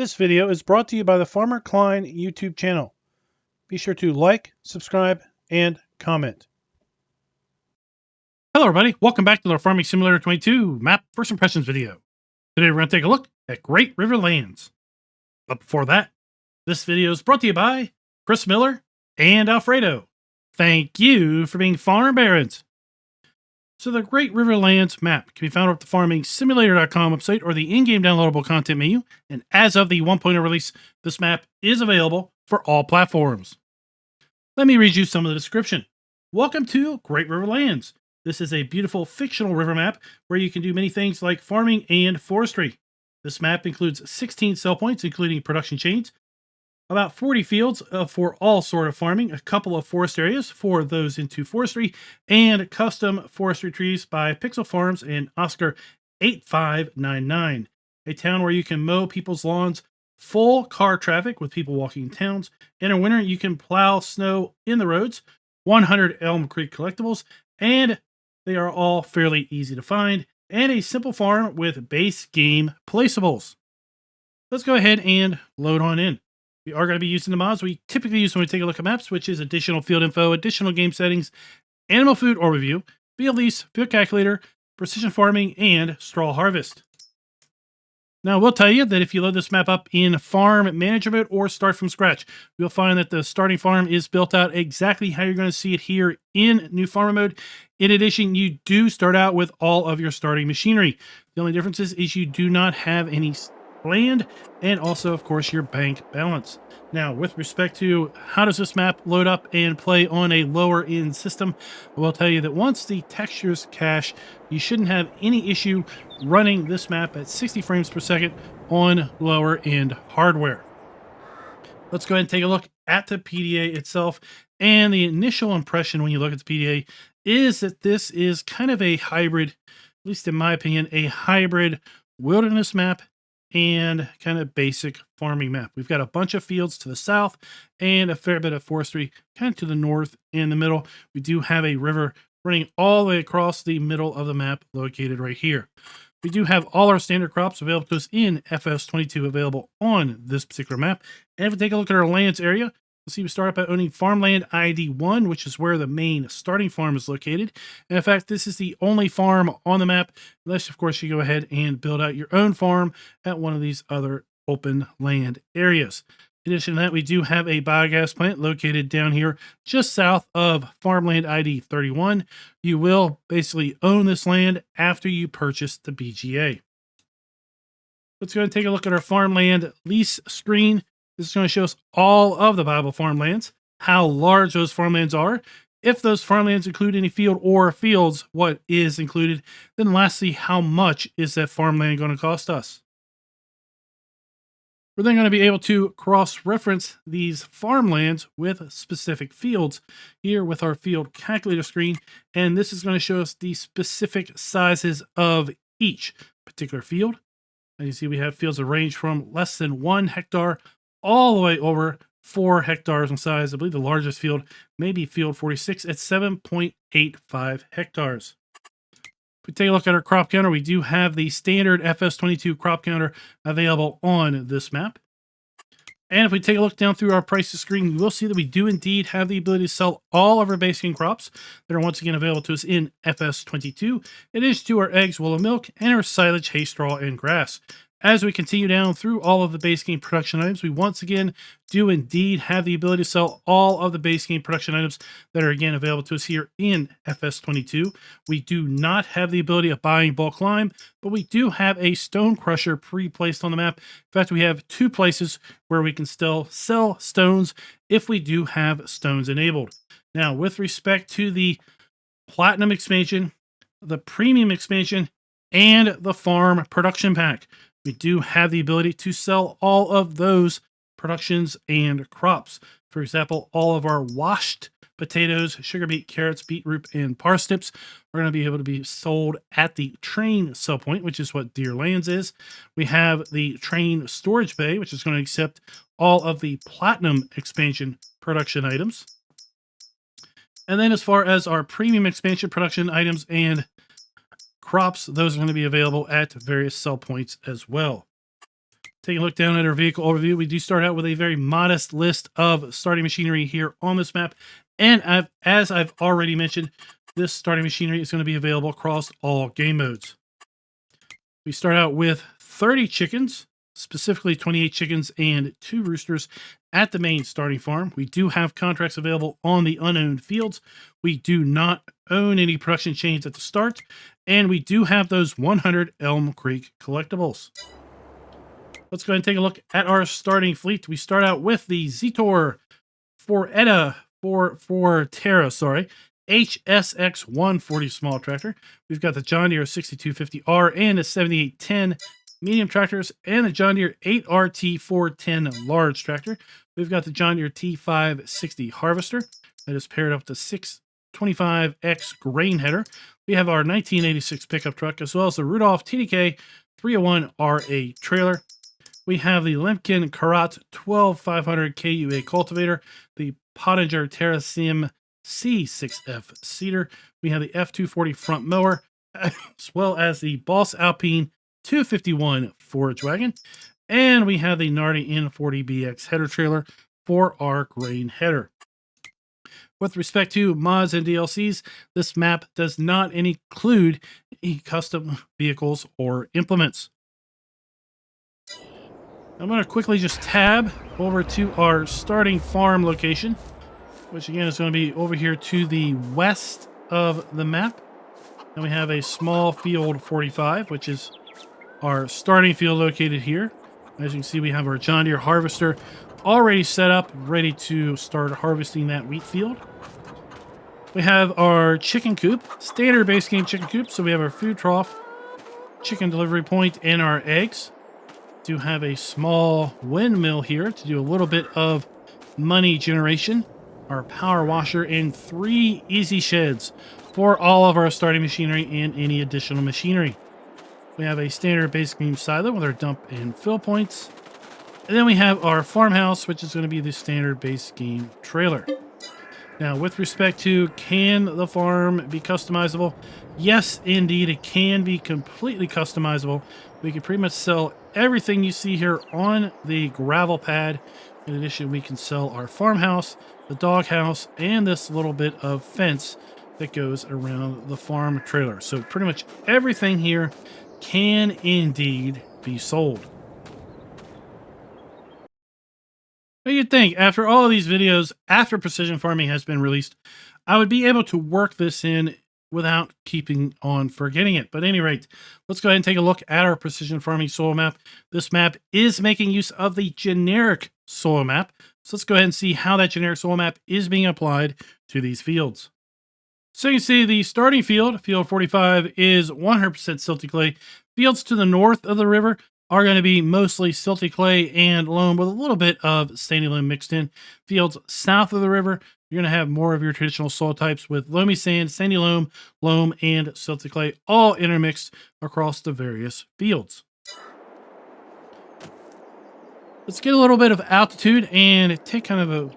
This video is brought to you by the Farmer Klein YouTube channel. Be sure to like, subscribe, and comment. Hello everybody, welcome back to our Farming Simulator 22 map first impressions video. Today we're going to take a look at Great River Lands. But before that, this video is brought to you by Chris Miller and Alfredo. Thank you for being farm barons. So the Great River Lands map can be found at the farmingsimulator.com website or the in-game downloadable content menu. And as of the 1.0 release, this map is available for all platforms. Let me read you some of the description. Welcome to Great River Lands. This is a beautiful fictional river map where you can do many things like farming and forestry. This map includes 16 sell points, including production chains, about 40 fields for all sort of farming, a couple of forest areas for those into forestry, and custom forestry trees by PixelFarms and Oscar 8599. A town where you can mow people's lawns, full car traffic with people walking in towns. And in winter, you can plow snow in the roads, 100 Elm Creek collectibles, and they are all fairly easy to find, and a simple farm with base game placeables. Let's go ahead and load on in. We are going to be using the mods we typically use when we take a look at maps, which is additional field info, additional game settings, animal food overview, field lease, field calculator, precision farming, and straw harvest. Now, we'll tell you that if you load this map up in farm manager mode or start from scratch, you'll find that the starting farm is built out exactly how you're going to see it here in new farmer mode. In addition, you do start out with all of your starting machinery. The only difference is you do not have any land, and also, of course, your bank balance. Now, with respect to how does this map load up and play on a lower end system, I will tell you that once the textures cache, you shouldn't have any issue running this map at 60 frames per second on lower end hardware. Let's go ahead and take a look at the PDA itself. And the initial impression when you look at the PDA is that this is kind of a hybrid, at least in my opinion, a hybrid wilderness map and kind of basic farming map. We've got a bunch of fields to the south and a fair bit of forestry kind of to the north and the middle. We do have a river running all the way across the middle of the map located right here. We do have all our standard crops available to us in FS22 available on this particular map. And if we take a look at our lands area, we'll see we start up by owning farmland ID 1, which is where the main starting farm is located. And in fact, this is the only farm on the map, unless, of course, you go ahead and build out your own farm at one of these other open land areas. In addition to that, we do have a biogas plant located down here just south of farmland ID 31. You will basically own this land after you purchase the BGA. Let's go ahead and take a look at our farmland lease screen. This is going to show us all of the viable farmlands, how large those farmlands are, if those farmlands include any field or fields, what is included, then lastly, how much is that farmland going to cost us. We're then going to be able to cross-reference these farmlands with specific fields here with our field calculator screen, and this is going to show us the specific sizes of each particular field. As you see, we have fields that range from less than 1 hectare all the way over 4 hectares in size. I believe the largest field may be field 46 at 7.85 hectares. If we take a look at our crop counter, we do have the standard FS22 crop counter available on this map. And if we take a look down through our prices screen, you will see that we do indeed have the ability to sell all of our base game crops that are once again available to us in FS22. It is to our eggs, wool, and milk, and our silage, hay, straw, and grass. As we continue down through all of the base game production items, we once again do indeed have the ability to sell all of the base game production items that are again available to us here in FS22. We do not have the ability of buying bulk lime, but we do have a stone crusher pre-placed on the map. In fact, we have 2 places where we can still sell stones if we do have stones enabled. Now, with respect to the platinum expansion, the premium expansion, and the farm production pack, we do have the ability to sell all of those productions and crops. For example, all of our washed potatoes, sugar beet, carrots, beetroot, and parsnips are going to be able to be sold at the train sell point, which is what Deer Lands is. We have the train storage bay, which is going to accept all of the platinum expansion production items. And then as far as our premium expansion production items and crops, those are going to be available at various sell points as well. Taking a look down at our vehicle overview, we do start out with a very modest list of starting machinery here on this map. And as I've already mentioned, this starting machinery is going to be available across all game modes. We start out with 30 chickens, specifically 28 chickens and 2 roosters at the main starting farm. We do have contracts available on the unowned fields. We do not own any production chains at the start, and we do have those 100 Elm Creek collectibles. Let's go ahead and take a look at our starting fleet. We start out with the Zetor Forterra, HSX 140 small tractor. We've got the John Deere 6250R and the 7810 medium tractors, and the John Deere 8RT 410 large tractor. We've got the John Deere T560 harvester that is paired up to 625X grain header. We have our 1986 pickup truck, as well as the Rudolph TDK 301 RA trailer. We have the Lemken Karat 12500 KUA cultivator, the Pottinger TerraSim C6F seeder. We have the F240 front mower, as well as the Boss Alpine 251 forage wagon. And we have the Nardi N40BX header trailer for our grain header. With respect to mods and DLCs, this map does not include any custom vehicles or implements. I'm going to quickly just tab over to our starting farm location, which again is going to be over here to the west of the map. And we have a small field 45, which is our starting field located here. As you can see, we have our John Deere harvester already set up, ready to start harvesting that wheat field. We have our chicken coop, standard base game chicken coop. So we have our food trough, chicken delivery point, and our eggs. Do have a small windmill here to do a little bit of money generation, our power washer, and 3 easy sheds for all of our starting machinery and any additional machinery. We have a standard base game silo with our dump and fill points. And then we have our farmhouse, which is going to be the standard base game trailer. Now, with respect to, can the farm be customizable? Yes, indeed, it can be completely customizable. We can pretty much sell everything you see here on the gravel pad. In addition, we can sell our farmhouse, the doghouse, and this little bit of fence that goes around the farm trailer. So pretty much everything here can indeed be sold. But you'd think, after all of these videos, after precision farming has been released, I would be able to work this in without keeping on forgetting it. But at any rate, let's go ahead and take a look at our precision farming soil map. This map is making use of the generic soil map. So let's go ahead and see how that generic soil map is being applied to these fields. So you can see the starting field, field 45, is 100% silty clay. Fields to the north of the river are going to be mostly silty clay and loam with a little bit of sandy loam mixed in. Fields south of the river, you're going to have more of your traditional soil types with loamy sand, sandy loam, loam, and silty clay all intermixed across the various fields. Let's get a little bit of altitude and take kind of a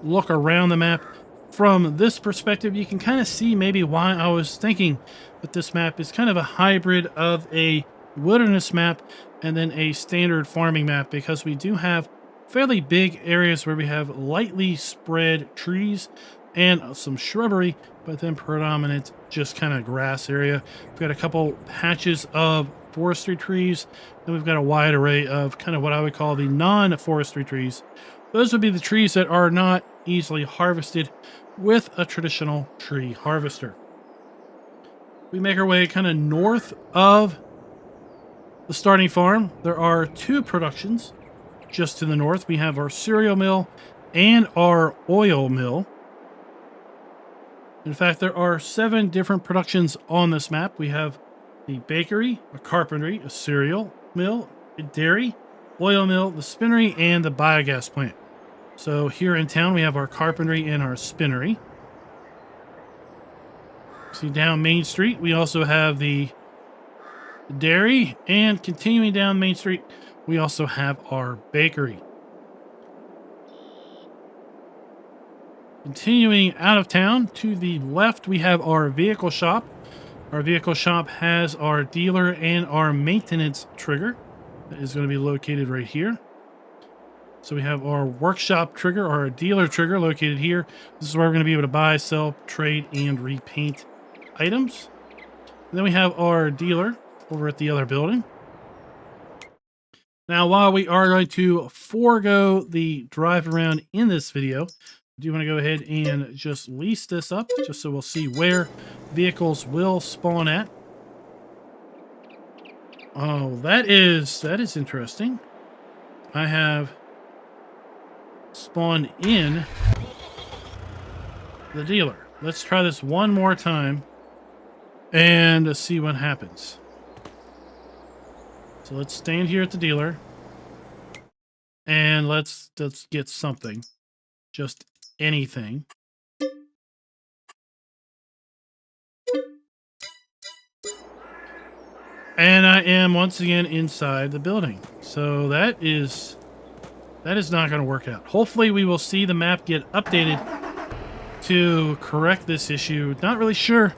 look around the map. From this perspective, you can kind of see maybe why I was thinking that this map is kind of a hybrid of a wilderness map and then a standard farming map, because we do have fairly big areas where we have lightly spread trees and some shrubbery, but then predominant just kind of grass area. We've got a couple patches of forestry trees, and we've got a wide array of kind of what I would call the non-forestry trees. Those would be the trees that are not easily harvested with a traditional tree harvester. We make our way kind of north of the starting farm. There are 2 productions just to the north. We have our cereal mill and our oil mill. In fact, there are 7 different productions on this map. We have the bakery, a carpentry, a cereal mill, a dairy, oil mill, the spinnery, and the biogas plant. So here in town, we have our carpentry and our spinnery. See, down Main Street, we also have the dairy, and continuing down Main Street, we also have our bakery. Continuing out of town, to the left, we have our vehicle shop. Our vehicle shop has our dealer and our maintenance trigger. that is going to be located right here. So we have our workshop trigger, or our dealer trigger, located here. This is where we're going to be able to buy, sell, trade, and repaint items. And then we have our dealer over at the other building. Now, while we are going to forego the drive around in this video, I do want to go ahead and just lease this up, just so we'll see where vehicles will spawn at. Oh, that is interesting. I have spawned in the dealer. Let's try this one more time and see what happens. So let's stand here at the dealer and let's get something, just anything. And I am once again inside the building. So that is not going to work out. Hopefully we will see the map get updated to correct this issue. Not really sure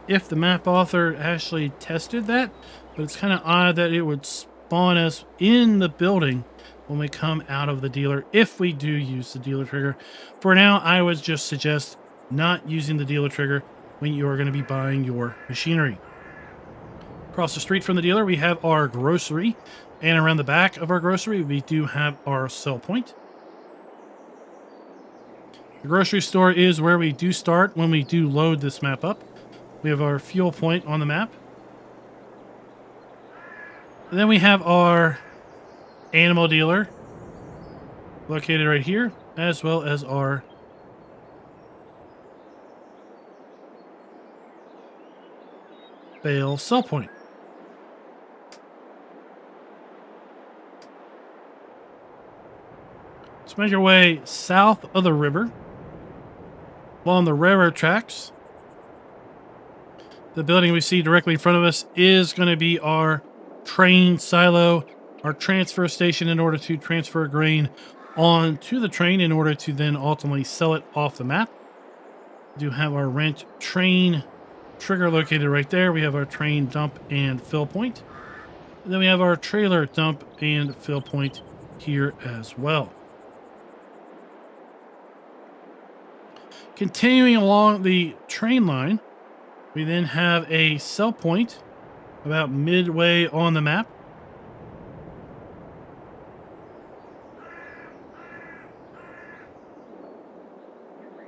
if the map author actually tested that, but it's kind of odd that it would spawn us in the building when we come out of the dealer if we do use the dealer trigger. For now, I would just suggest not using the dealer trigger when you are going to be buying your machinery. Across the street from the dealer, we have our grocery, and around the back of our grocery, we do have our sell point. The grocery store is where we do start when we do load this map up. We have our fuel point on the map. And then we have our animal dealer located right here, as well as our bale sell point. Let's make our way south of the river, along the railroad tracks. The building we see directly in front of us is going to be our train silo, our transfer station, in order to transfer grain onto the train in order to then ultimately sell it off the map. We do have our rent train trigger located right there. We have our train dump and fill point. And then we have our trailer dump and fill point here as well. Continuing along the train line, we then have a sell point about midway on the map.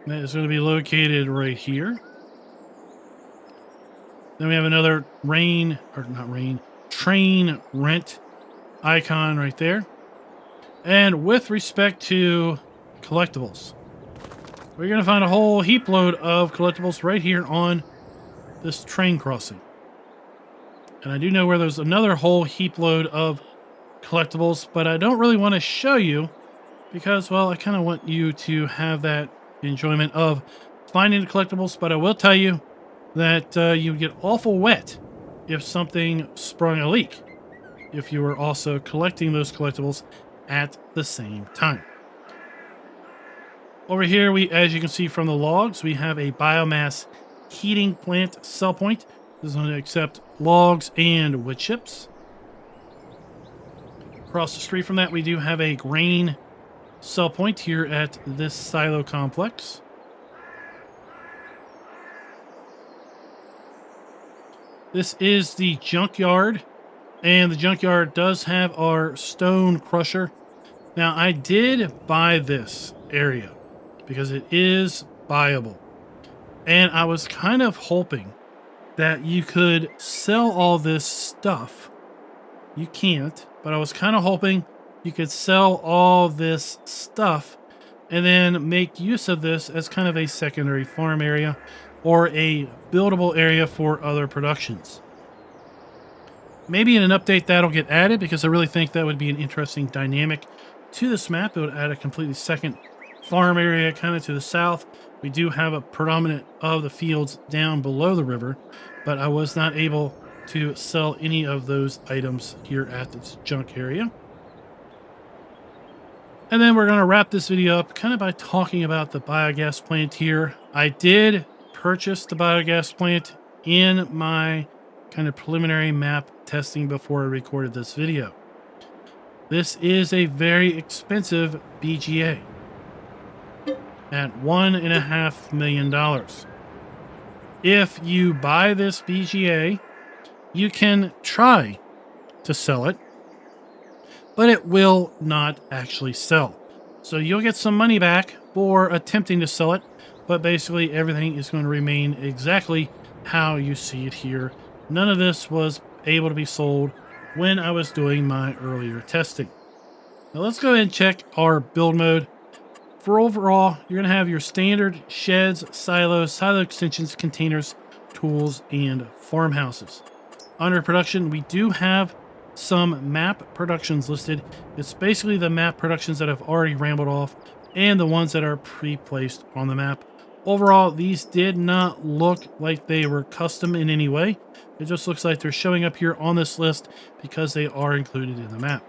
That is going to be located right here. Then we have another train rent icon right there. And with respect to collectibles, we're going to find a whole heap load of collectibles right here on this train crossing. And I do know where there's another whole heap load of collectibles, but I don't really want to show you because, well, I kind of want you to have that enjoyment of finding the collectibles. But I will tell you that you would get awful wet if something sprung a leak, if you were also collecting those collectibles at the same time. Over here, as you can see from the logs, we have a biomass heating plant sell point. This is going to accept logs and wood chips. Across the street from that, we do have a grain sell point here at this silo complex. This is the junkyard, and the junkyard does have our stone crusher. Now, I did buy this area because it is buyable, and I was kind of hoping that you could sell all this stuff. You can't, but I was kind of hoping you could sell all this stuff and then make use of this as kind of a secondary farm area or a buildable area for other productions. Maybe in an update that'll get added, because I really think that would be an interesting dynamic to this map. It would add a completely second farm area kind of to the south. We do have a predominant of the fields down below the river, but I was not able to sell any of those items here at this junk area. And then we're going to wrap this video up kind of by talking about the biogas plant here. I did purchase the biogas plant in my kind of preliminary map testing before I recorded this video. this is a very expensive BGA at $1.5 million. If you buy this BGA, you can try to sell it, but it will not actually sell. So you'll get some money back for attempting to sell it, but basically everything is going to remain exactly how you see it here. None of this was able to be sold when I was doing my earlier testing. Now let's go ahead and check our build mode. For overall, you're going to have your standard sheds, silos, silo extensions, containers, tools, and farmhouses. Under production, we do have some map productions listed. It's basically the map productions that I've already rambled off and the ones that are pre-placed on the map. Overall, these did not look like they were custom in any way. It just looks like they're showing up here on this list because they are included in the map.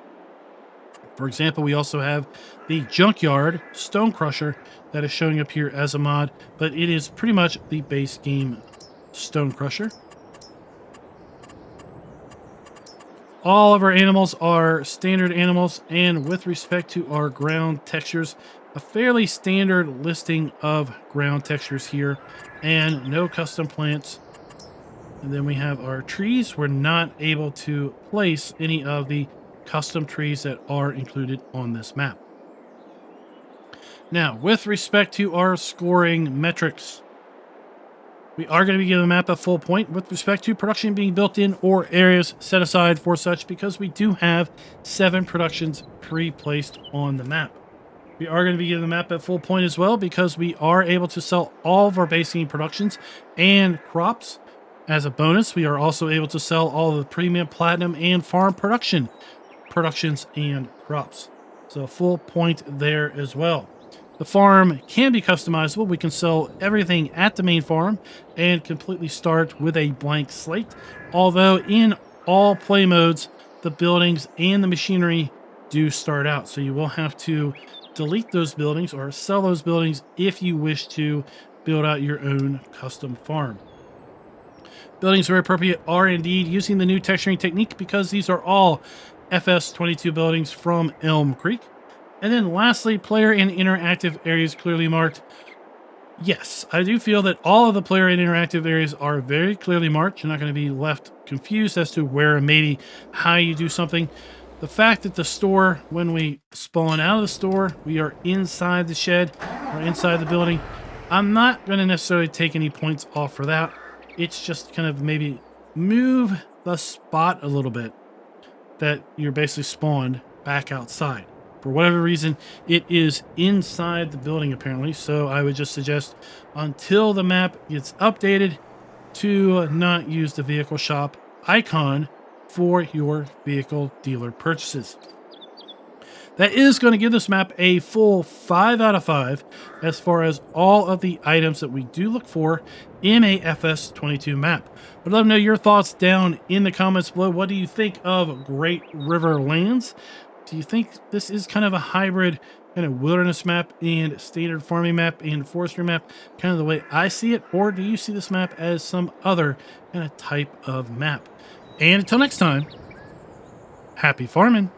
For example, we also have the Junkyard Stone Crusher that is showing up here as a mod, but it is pretty much the base game Stone Crusher. All of our animals are standard animals, and with respect to our ground textures, a fairly standard listing of ground textures here, and no custom plants. And then we have our trees. We're not able to place any of the custom trees that are included on this map. Now, with respect to our scoring metrics, we are going to be giving the map a full point with respect to production being built in or areas set aside for such, because we do have 7 productions pre-placed on the map. We are going to be giving the map a full point as well because we are able to sell all of our base game productions and crops. As a bonus, we are also able to sell all of the premium, platinum, and farm productions and crops. So full point there as well. The farm can be customizable. We can sell everything at the main farm and completely start with a blank slate. Although in all play modes, the buildings and the machinery do start out. So you will have to delete those buildings or sell those buildings if you wish to build out your own custom farm. Buildings where appropriate are indeed using the new texturing technique because these are all FS22 buildings from Elm Creek. And then lastly, player and interactive areas clearly marked. Yes, I do feel that all of the player and interactive areas are very clearly marked. You're not going to be left confused as to where and maybe how you do something. The fact that the store, when we spawn out of the store, we are inside the shed or inside the building, I'm not going to necessarily take any points off for that. It's just kind of maybe move the spot a little bit that you're basically spawned back outside. For whatever reason, it is inside the building apparently, so I would just suggest until the map gets updated to not use the vehicle shop icon for your vehicle dealer purchases. That is going to give this map a full 5 out of 5 as far as all of the items that we do look for in a FS22 map. I'd love to know your thoughts down in the comments below. What do you think of Great River Lands? Do you think this is kind of a hybrid kind of wilderness map and standard farming map and forestry map, kind of the way I see it? Or do you see this map as some other kind of type of map? And until next time, happy farming.